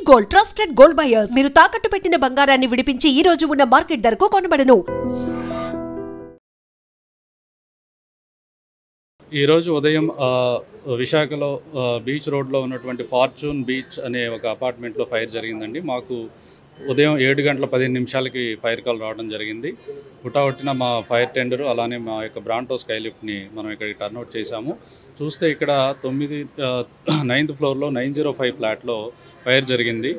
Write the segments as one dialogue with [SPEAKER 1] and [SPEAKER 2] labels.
[SPEAKER 1] Gold, trusted gold buyers. మీరు తాకట్టు పెట్టిన బంగారాన్ని విడిపించి ఈ రోజు ఉన్న మార్కెట్ ధరకు కొనబడను.
[SPEAKER 2] ఈరోజు ఉదయం విశాఖలో బీచ్ రోడ్లో ఉన్నటువంటి ఫార్చ్యూన్ బీచ్ అనే ఒక అపార్ట్మెంట్లో ఫైర్ జరిగిందండి. మాకు ఉదయం 7:15 ఫైర్ కాల్ రావడం జరిగింది. హుటాహుటిన మా ఫైర్ టెండరు అలానే మా యొక్క బ్రాంటో స్కైలిఫ్ట్ని మనం ఇక్కడికి టర్న్అవుట్ చేశాము. చూస్తే ఇక్కడ 9th ఫ్లోర్లో 905 ఫ్లాట్లో ఫైర్ జరిగింది.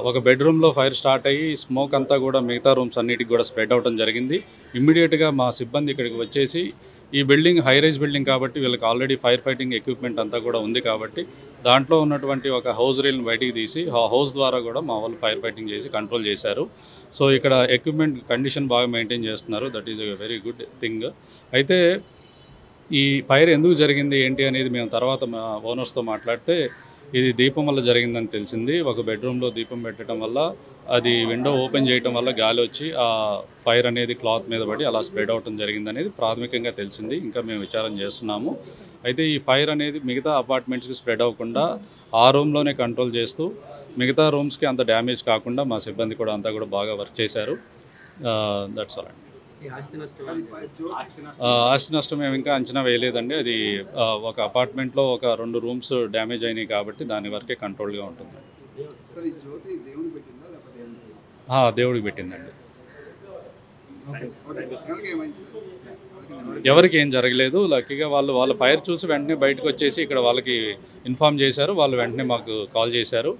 [SPEAKER 2] ఒక బెడ్రూమ్లో ఫైర్ స్టార్ట్ అయ్యి స్మోక్ అంతా కూడా మిగతా రూమ్స్ అన్నిటికి కూడా స్ప్రెడ్ అవ్వడం జరిగింది. ఇమ్మీడియట్గా మా సిబ్బంది ఇక్కడికి వచ్చేసి, ఈ బిల్డింగ్ హై రైజ్ బిల్డింగ్ కాబట్టి వీళ్ళకి ఆల్రెడీ ఫైర్ ఫైటింగ్ ఎక్విప్మెంట్ అంతా కూడా ఉంది కాబట్టి దాంట్లో ఉన్నటువంటి ఒక హౌస్ రైల్ని బయటికి తీసి ఆ హౌస్ ద్వారా కూడా మా వాళ్ళు ఫైర్ ఫైటింగ్ చేసి కంట్రోల్ చేశారు. సో ఇక్కడ ఎక్విప్మెంట్ కండిషన్ బాగా మెయింటైన్ చేస్తున్నారు. That is a very good thing. అయితే ఈ ఫైర్ ఎందుకు జరిగింది ఏంటి అనేది మేము తర్వాత మా ఓనర్స్తో మాట్లాడితే, ఇది దీపం వల్ల జరిగిందని తెలిసింది. ఒక బెడ్రూమ్లో దీపం పెట్టడం వల్ల అది విండో ఓపెన్ చేయడం వల్ల గాలి వచ్చి ఆ ఫైర్ అనేది క్లాత్ మీద పడి అలా స్ప్రెడ్ అవడం జరిగిందనేది ప్రాథమికంగా తెలిసింది. ఇంకా మేము విచారణ చేస్తున్నాము. అయితే ఈ ఫైర్ అనేది మిగతా అపార్ట్మెంట్స్కి స్ప్రెడ్ అవ్వకుండా ఆ రూమ్లోనే కంట్రోల్ చేస్తూ మిగతా రూమ్స్కి అంత డ్యామేజ్ కాకుండా మా సిబ్బంది కూడా అంతా కూడా బాగా వర్క్ చేశారు. దట్స్ ఆల్ అండి. ఆస్తి నష్టం మేము ఇంకా అంచనా వేయలేదండి. అది ఒక అపార్ట్మెంట్లో ఒక 2 రూమ్స్ డ్యామేజ్ అయినాయి కాబట్టి దాని వరకే కంట్రోల్గా ఉంటుంది. దేవుడికి పెట్టిందండి. ఎవరికి ఏం జరగలేదు. లక్కీగా వాళ్ళ ఫైర్ చూసి వెంటనే బయటకు వచ్చేసి ఇక్కడ వాళ్ళకి ఇన్ఫామ్ చేశారు. వాళ్ళు వెంటనే మాకు కాల్ చేశారు.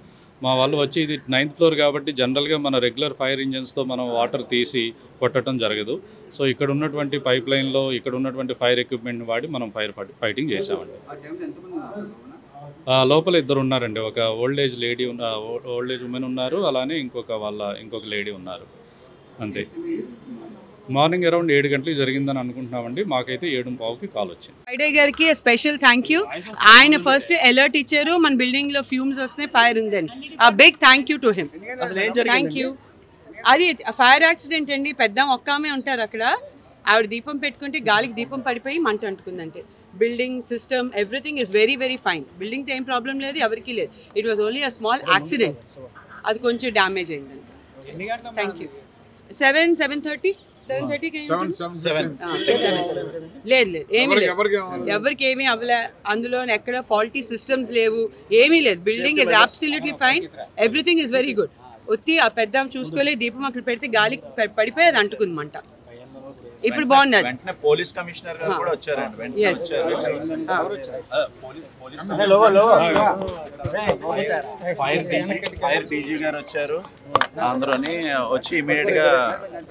[SPEAKER 2] మా వాళ్ళు వచ్చి, ఇది 9th ఫ్లోర్ కాబట్టి జనరల్గా మన రెగ్యులర్ ఫైర్ ఇంజన్స్తో మనం వాటర్ తీసి కొట్టడం జరగదు. సో ఇక్కడ ఉన్నటువంటి పైప్ లైన్లో ఇక్కడ ఉన్నటువంటి ఫైర్ ఎక్విప్మెంట్ వాడి మనం ఫైటింగ్ చేసామండి. లోపల 2 ఉన్నారండి. ఒక ఓల్డ్ ఏజ్ ఉమెన్ ఉన్నారు, అలానే ఇంకొక లేడీ ఉన్నారు. అంతే. మార్నింగ్ అరౌండ్ 7 గంటలకు జరిగిందని అనుకుంటున్నామండి. మాకైతే 7:15కి కాల్ వచ్చింది.
[SPEAKER 3] ఫ్రైడే గారికి స్పెషల్ థ్యాంక్ యూ. ఆయన ఫస్ట్ అలర్ట్ ఇచ్చారు, మన బిల్డింగ్ లో ఫ్యూమ్స్ వస్తున్నాయి, ఫైర్ ఉందని. ఆ big thank you to him. Thank you. అది ఫైర్ యాక్సిడెంట్ అండి. పెద్ద ఒక్కామే ఉంటారు అక్కడ. ఆవిడ దీపం పెట్టుకుంటే గాలికి దీపం పడిపోయి మంట అంటుకుందంటే. Building system everything is very very fine. బిల్డింగ్తో ఏం ప్రాబ్లం లేదు, ఎవరికి లేదు. It was only a small accident. అది కొంచెం డ్యామేజ్ అయిందంటే. Thank you. 7:30 లేదు ఏమీ లేదు, ఎవరికి ఏమీ అవ్వలే. అందులో ఎక్కడ ఫాల్టీ సిస్టమ్స్ లేవు, ఏమీ లేదు. Building is absolutely fine. Everything is very good. ఒత్తి ఆ పెద్ద చూసుకోలే, దీపం అక్కడ పెడితే గాలి పడిపోయి అది అంటుకుందన్నమాట. ఇప్పుడు బాగున్నది.
[SPEAKER 4] పోలీస్ కమిషనర్ గారు కూడా వచ్చారండి. ఫైర్ డీజీ గారు వచ్చారు. అందరూని వచ్చి ఇమీడియట్ గా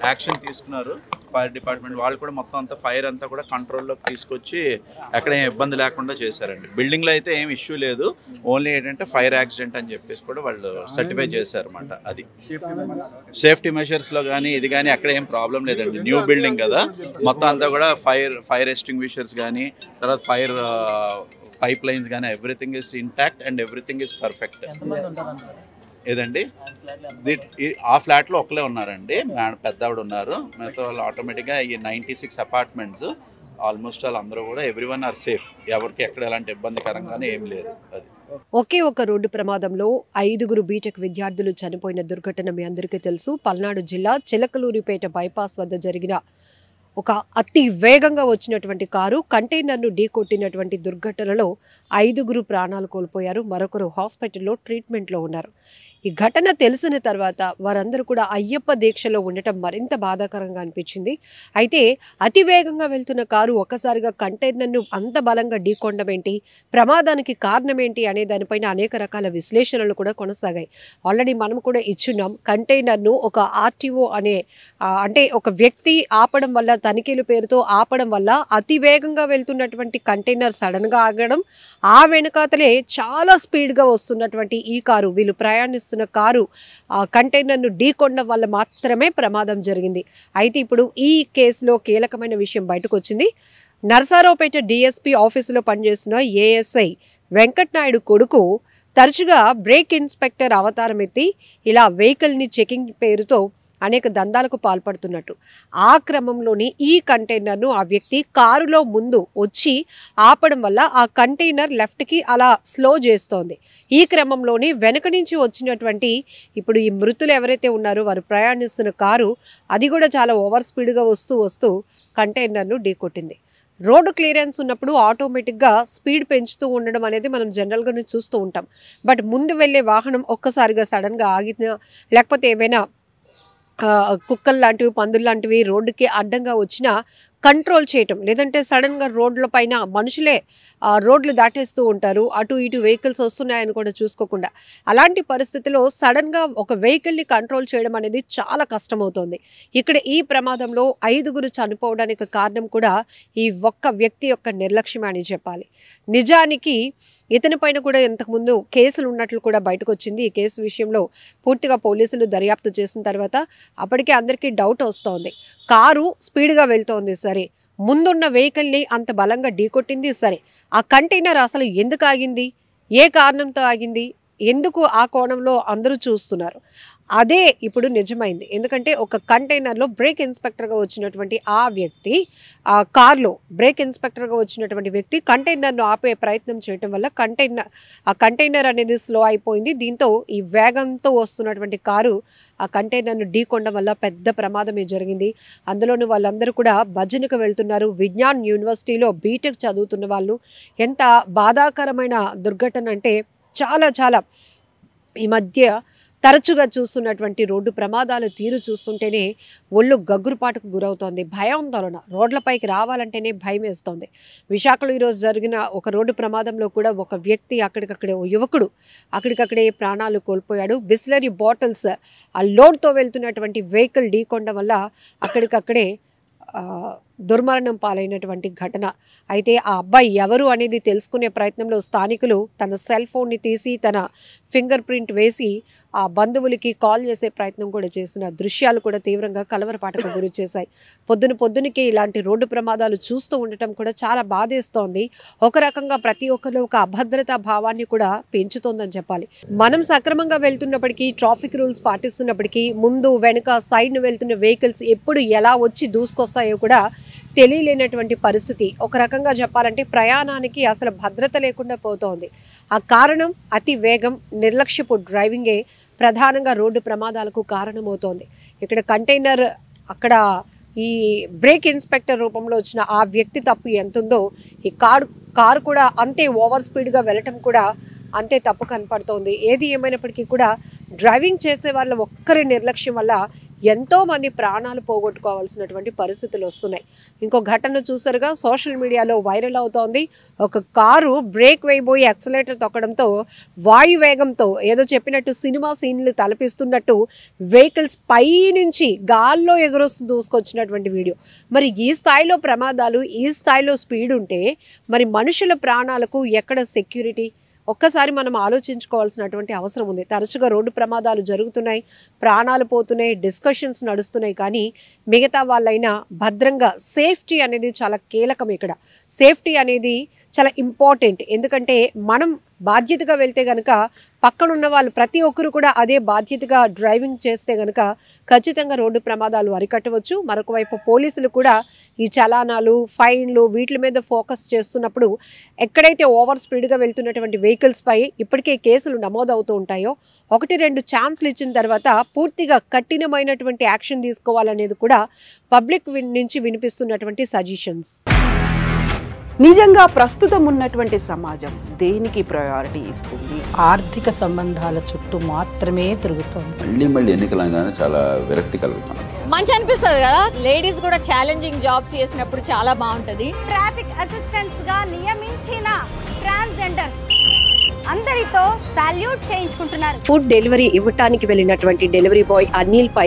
[SPEAKER 4] యాక్షన్ తీసుకున్నారు. ఫైర్ డిపార్ట్మెంట్ వాళ్ళు కూడా మొత్తం అంతా ఫైర్ అంతా కూడా కంట్రోల్లోకి తీసుకొచ్చి ఎక్కడ ఏం ఇబ్బంది లేకుండా చేశారండి. బిల్డింగ్లో అయితే ఏం ఇష్యూ లేదు. ఓన్లీ ఏంటంటే ఫైర్ యాక్సిడెంట్ అని చెప్పేసి కూడా వాళ్ళు సర్టిఫై చేశారన్నమాట. అది సేఫ్టీ మెషర్స్లో కానీ ఇది కానీ అక్కడ ఏం ప్రాబ్లం లేదండి. న్యూ బిల్డింగ్ కదా, మొత్తం అంతా కూడా ఫైర్ ఎస్టింగ్విషర్స్ కానీ, తర్వాత ఫైర్ పైప్ లైన్స్ కానీ everything is intact and everything is perfect. ఏదండి, ఆ ఫ్లాట్లో ఒకలే ఉన్నారండి, పెద్ద ఆవిడ ఉన్నారు. మిగతా వాళ్ళు ఆటోమేటిక్గా ఈ 96 అపార్ట్మెంట్స్ ఆల్మోస్ట్ వాళ్ళు అందరూ కూడా ఎవ్రీవన్ ఆర్ సేఫ్. ఎవరికి ఎక్కడ ఎలాంటి ఇబ్బందికరంగానే ఏం లేదు. అది
[SPEAKER 5] ఒకే ఒక రోడ్డు ప్రమాదంలో 5గురు బీటెక్ విద్యార్థులు చనిపోయిన దుర్ఘటన మీ అందరికీ తెలుసు. పల్నాడు జిల్లా చిలకలూరిపేట బైపాస్ వద్ద జరిగిన ఒక అతి వేగంగా వచ్చినటువంటి కారు కంటైనర్ను ఢీకొట్టినటువంటి దుర్ఘటనలో 5గురు ప్రాణాలు కోల్పోయారు. మరొకరు హాస్పిటల్లో ట్రీట్మెంట్లో ఉన్నారు. ఈ ఘటన తెలిసిన తర్వాత వారందరూ కూడా అయ్యప్ప దీక్షలో ఉండటం మరింత బాధాకరంగా అనిపించింది. అయితే అతి వేగంగా వెళ్తున్న కారు ఒక్కసారిగా కంటైనర్ను అంత బలంగా ఢీకొనడం ఏంటి, ప్రమాదానికి కారణం ఏంటి అనే దానిపైన అనేక రకాల విశ్లేషణలు కూడా కొనసాగాయి. ఆల్రెడీ మనం కూడా ఇచ్చున్నాం. కంటైనర్ను ఒక ఆర్టీఓ అంటే ఒక వ్యక్తి ఆపడం వల్ల, తనిఖీల పేరుతో ఆపడం వల్ల అతి వేగంగా వెళ్తున్నటువంటి కంటైనర్ సడన్గా ఆగడం, ఆ వెనుకాతలే చాలా స్పీడ్గా వస్తున్నటువంటి ఈ కారు, వీళ్ళు ప్రయాణిస్తున్న కారు కంటైనర్ను ఢీకొనడం వల్ల మాత్రమే ప్రమాదం జరిగింది. అయితే ఇప్పుడు ఈ కేసులో కీలకమైన విషయం బయటకు వచ్చింది. నరసారావుపేట డిఎస్పీ ఆఫీసులో పనిచేస్తున్న ఏఎస్ఐ వెంకటనాయుడు కొడుకు తరచుగా బ్రేక్ ఇన్స్పెక్టర్ అవతారం ఎత్తి ఇలా వెహికల్ని చెకింగ్ పేరుతో అనేక దందాలకు పాల్పడుతున్నట్టు. ఆ క్రమంలోని ఈ కంటైనర్ను ఆ వ్యక్తి కారులో ముందు వచ్చి ఆపడం వల్ల ఆ కంటైనర్ లెఫ్ట్కి అలా స్లో చేస్తోంది. ఈ క్రమంలోని వెనక నుంచి వచ్చినటువంటి ఇప్పుడు ఈ మృతులు ఎవరైతే ఉన్నారో వారు ప్రయాణిస్తున్న కారు అది కూడా చాలా ఓవర్ స్పీడ్గా వస్తూ కంటైనర్ను ఢీకొట్టింది. రోడ్డు క్లియరెన్స్ ఉన్నప్పుడు ఆటోమేటిక్గా స్పీడ్ పెంచుతూ ఉండడం అనేది మనం జనరల్గానే చూస్తూ ఉంటాం. బట్ ముందు వెళ్ళే వాహనం ఒక్కసారిగా సడన్గా ఆగినా లేకపోతే ఏమైనా కుక్కలు లాంటివి పందులు లాంటివి రోడ్డుకి అడ్డంగా వచ్చినా కంట్రోల్ చేయటం, లేదంటే సడన్గా రోడ్ల పైన మనుషులే రోడ్లు దాటేస్తూ ఉంటారు, అటు ఇటు వెహికల్స్ వస్తున్నాయని కూడా చూసుకోకుండా. అలాంటి పరిస్థితిలో సడన్గా ఒక వెహికల్ని కంట్రోల్ చేయడం అనేది చాలా కష్టమవుతోంది. ఇక్కడ ఈ ప్రమాదంలో 5గురు చనిపోవడానికి కారణం కూడా ఈ ఒక్క వ్యక్తి యొక్క నిర్లక్ష్యమే అని చెప్పాలి. నిజానికి ఇతని పైన కూడా ఇంతకుముందు కేసులు ఉన్నట్లు కూడా బయటకు వచ్చింది. ఈ కేసు విషయంలో పూర్తిగా పోలీసులు దర్యాప్తు చేసిన తర్వాత అప్పటికే అందరికీ డౌట్ వస్తోంది. కారు స్పీడ్గా వెళ్తోంది సరే, ముందున్న వెహికల్ని అంత బలంగా ఢీకొట్టింది సరే, ఆ కంటైనర్ అసలు ఎందుకు ఆగింది, ఏ కారణంతో ఆగింది, ఎందుకు ఆ కోణంలో అందరూ చూస్తున్నారు. అదే ఇప్పుడు నిజమైంది. ఎందుకంటే ఒక కంటైనర్లో బ్రేక్ ఇన్స్పెక్టర్గా వచ్చినటువంటి ఆ వ్యక్తి, ఆ కార్లో బ్రేక్ ఇన్స్పెక్టర్గా వచ్చినటువంటి వ్యక్తి కంటైనర్ను ఆపే ప్రయత్నం చేయడం వల్ల ఆ కంటైనర్ అనేది స్లో అయిపోయింది. దీంతో ఈ వేగంతో వస్తున్నటువంటి కారు ఆ కంటైనర్ను ఢీకొనడం వల్ల పెద్ద ప్రమాదమే జరిగింది. అందులోని వాళ్ళందరూ కూడా భజనకు వెళ్తున్నారు. విజ్ఞాన్ యూనివర్సిటీలో బీటెక్ చదువుతున్న వాళ్ళు. ఎంత బాధాకరమైన దుర్ఘటన అంటే చాలా ఈ మధ్య తరచుగా చూస్తున్నటువంటి రోడ్డు ప్రమాదాల తీరు చూస్తుంటేనే ఒళ్ళు గగ్గురుపాటుకు గురవుతోంది. భయాందోళన, రోడ్లపైకి రావాలంటేనే భయం వేస్తోంది. విశాఖలో ఈరోజు జరిగిన ఒక రోడ్డు ప్రమాదంలో కూడా ఒక వ్యక్తి ఓ యువకుడు అక్కడికక్కడే ప్రాణాలు కోల్పోయాడు. బిస్లరీ బాటిల్స్ ఆ లోడ్తో వెళ్తున్నటువంటి వెహికల్ ఢీకొనడం వల్ల అక్కడికక్కడే దుర్మరణం పాలైనటువంటి ఘటన. అయితే ఆ అబ్బాయి ఎవరు అనేది తెలుసుకునే ప్రయత్నంలో స్థానికులు తన సెల్ ఫోన్ని తీసి తన ఫింగర్ ప్రింట్ వేసి ఆ బంధువులకి కాల్ చేసే ప్రయత్నం కూడా చేసిన దృశ్యాలు కూడా తీవ్రంగా కలవరపాటుకు గురి చేశాయి. పొద్దునకే ఇలాంటి రోడ్డు ప్రమాదాలు చూస్తూ ఉండటం కూడా చాలా బాధేస్తోంది. ఒక రకంగా ప్రతి ఒక్కరిలో ఒక అభద్రతా భావాన్ని కూడా పెంచుతోందని చెప్పాలి. మనం సక్రమంగా వెళ్తున్నప్పటికీ, ట్రాఫిక్ రూల్స్ పాటిస్తున్నప్పటికీ ముందు వెనుక సైడ్ను వెళ్తున్న వెహికల్స్ ఎప్పుడు ఎలా వచ్చి దూసుకొస్తాయో కూడా తెలియలేనటువంటి పరిస్థితి. ఒక రకంగా చెప్పాలంటే ప్రయాణానికి అసలు భద్రత లేకుండా పోతోంది. ఆ కారణం అతి వేగం, నిర్లక్ష్యపు డ్రైవింగే ప్రధానంగా రోడ్డు ప్రమాదాలకు కారణమవుతోంది. ఇక్కడ కంటైనర్ అక్కడ ఈ బ్రేక్ ఇన్స్పెక్టర్ రూపంలో వచ్చిన ఆ వ్యక్తి తప్పు ఎంతుందో ఈ కారు కూడా అంతే ఓవర్ స్పీడ్గా వెళ్ళటం కూడా అంతే తప్పు కనపడుతోంది. ఏది ఏమైనప్పటికీ కూడా డ్రైవింగ్ చేసే వాళ్ళ ఒక్కరి నిర్లక్ష్యం వల్ల ఎంతోమంది ప్రాణాలు పోగొట్టుకోవాల్సినటువంటి పరిస్థితులు వస్తున్నాయి. ఇంకో ఘటన చూసారుగా, సోషల్ మీడియాలో వైరల్ అవుతోంది. ఒక కారు బ్రేక్ వేయబోయి యాక్సిలేటర్ తొక్కడంతో వాయువేగంతో ఏదో చెప్పినట్టు సినిమా సీన్లు తలపిస్తున్నట్టు వెహికల్స్ పైనుంచి గాల్లో ఎగురొస్తూ దూసుకొచ్చినటువంటి వీడియో. మరి ఈ స్థాయిలో ప్రమాదాలు, ఈ స్థాయిలో స్పీడ్ ఉంటే మరి మనుషుల ప్రాణాలకు ఎక్కడ సెక్యూరిటీ? ఒక్కసారి మనం ఆలోచించుకోవాల్సినటువంటి అవసరం ఉంది. తరచుగా రోడ్డు ప్రమాదాలు జరుగుతున్నాయి, ప్రాణాలు పోతున్నాయి, డిస్కషన్స్ నడుస్తున్నాయి. కానీ మిగతా వాళ్ళైనా భద్రంగా, సేఫ్టీ అనేది చాలా కీలకం. ఇక్కడ సేఫ్టీ అనేది చాలా ఇంపార్టెంట్. ఎందుకంటే మనం బాధ్యతగా వెళ్తే గనక పక్కనున్న వాళ్ళు ప్రతి ఒక్కరు కూడా అదే బాధ్యతగా డ్రైవింగ్ చేస్తే గనక ఖచ్చితంగా రోడ్డు ప్రమాదాలు అరికట్టవచ్చు. మరొక వైపు పోలీసులు కూడా ఈ చలానాలు, ఫైన్లు వీటి మీద ఫోకస్ చేస్తున్నప్పుడు ఎక్కడైతే ఓవర్ స్పీడ్గా వెళ్తున్నటువంటి వెహికల్స్పై ఇప్పటికే కేసులు నమోదవుతూ ఉంటాయో 1-2 ఛాన్స్లు ఇచ్చిన తర్వాత పూర్తిగా కఠినమైనటువంటి యాక్షన్ తీసుకోవాలనేది కూడా పబ్లిక్ నుంచి వినిపిస్తున్నటువంటి సజెషన్స్.
[SPEAKER 6] నిజంగా ప్రస్తుతం ఉన్నటువంటి సమాజం దేనికి ప్రయారిటీ ఇస్తుంది?
[SPEAKER 7] ఆర్థిక సంబంధాల చుట్టూ మాత్రమే తిరుగుతుంది.
[SPEAKER 8] మళ్ళీ ఎన్నికలంగానే చాలా విరక్తి కలుగుతాం.
[SPEAKER 9] మంచి అనిపిస్తుంది కదా, లేడీస్ కూడా ఛాలెంజింగ్ జాబ్స్ చేసినప్పుడు చాలా బాగుంటది.
[SPEAKER 10] ట్రాఫిక్ అసిస్టెంట్స్ గా నియమించిన ట్రాన్స్జెండర్స్ అందరితో సాల్యూట్ చేయించుకుంటున్నారు.
[SPEAKER 5] ఫుడ్ డెలివరీ ఇవ్వటానికి వెళ్ళినటువంటి డెలివరీ బాయ్ అనిల్ పై